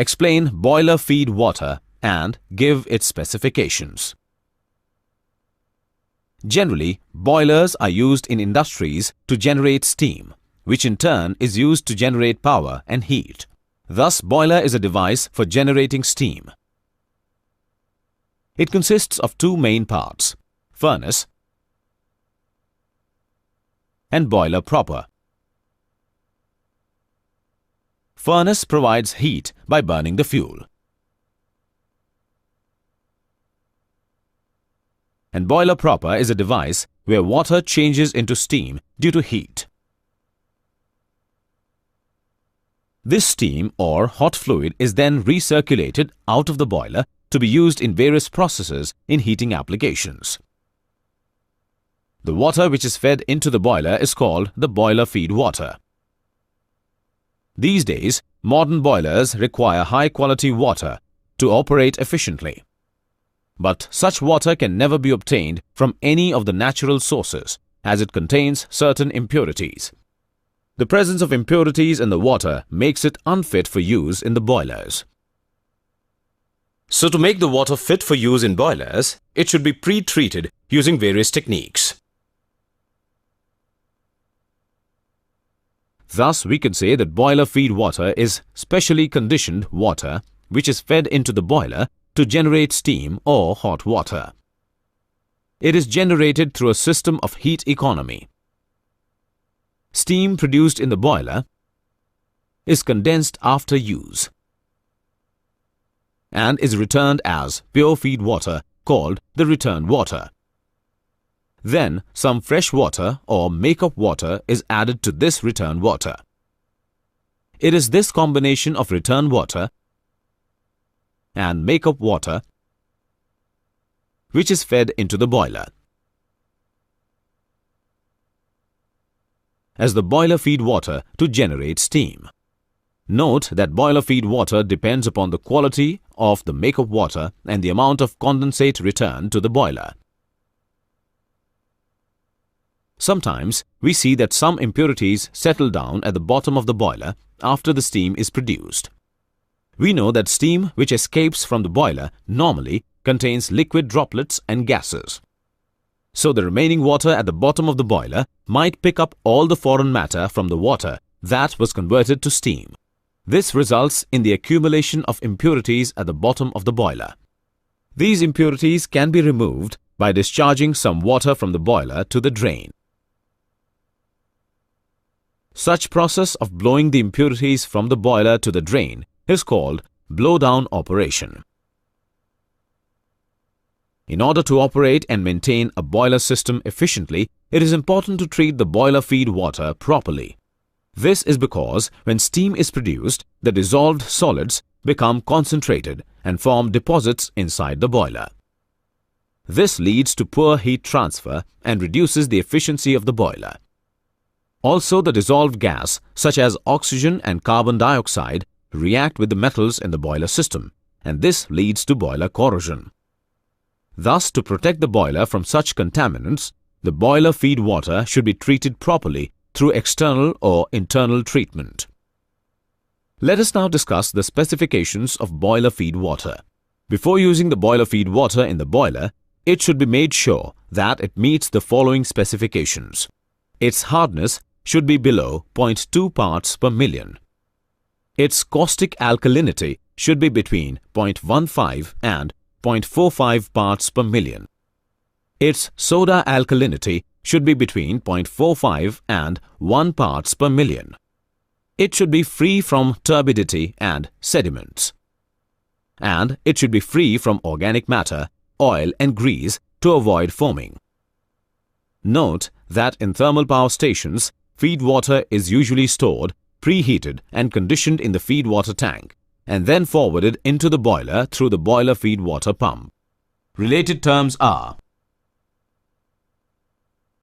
Explain boiler feed water and give its specifications. Generally, boilers are used in industries to generate steam, which in turn is used to generate power and heat. Thus, boiler is a device for generating steam. It consists of two main parts, furnace and boiler proper. Furnace provides heat by burning the fuel, and boiler proper is a device where water changes into steam due to heat. This steam or hot fluid is then recirculated out of the boiler to be used in various processes in heating applications. The water which is fed into the boiler is called the boiler feed water. These days, modern boilers require high-quality water to operate efficiently. But such water can never be obtained from any of the natural sources, as it contains certain impurities. The presence of impurities in the water makes it unfit for use in the boilers. So to make the water fit for use in boilers, it should be pre-treated using various techniques. Thus, we can say that boiler feed water is specially conditioned water which is fed into the boiler to generate steam or hot water. It is generated through a system of heat economy. Steam produced in the boiler is condensed after use and is returned as pure feed water called the return water. Then some fresh water or make-up water is added to this return water. It is this combination of return water and make-up water which is fed into the boiler. As the boiler feed water to generate steam. Note that boiler feed water depends upon the quality of the make-up water and the amount of condensate returned to the boiler. Sometimes we see that some impurities settle down at the bottom of the boiler after the steam is produced. We know that steam which escapes from the boiler normally contains liquid droplets and gases. So the remaining water at the bottom of the boiler might pick up all the foreign matter from the water that was converted to steam. This results in the accumulation of impurities at the bottom of the boiler. These impurities can be removed by discharging some water from the boiler to the drain. Such process of blowing the impurities from the boiler to the drain is called blow-down operation. In order to operate and maintain a boiler system efficiently, it is important to treat the boiler feed water properly. This is because when steam is produced, the dissolved solids become concentrated and form deposits inside the boiler. This leads to poor heat transfer and reduces the efficiency of the boiler. Also, the dissolved gas, such as oxygen and carbon dioxide, react with the metals in the boiler system, and this leads to boiler corrosion. Thus, to protect the boiler from such contaminants, the boiler feed water should be treated properly through external or internal treatment. Let us now discuss the specifications of boiler feed water. Before using the boiler feed water in the boiler, it should be made sure that it meets the following specifications. Its hardness should be below 0.2 parts per million. Its caustic alkalinity should be between 0.15 and 0.45 parts per million. Its soda alkalinity should be between 0.45 and 1 parts per million. It should be free from turbidity and sediments. And it should be free from organic matter, oil and grease to avoid foaming. Note that in thermal power stations, feed water is usually stored, preheated and conditioned in the feed water tank and then forwarded into the boiler through the boiler feed water pump. Related terms are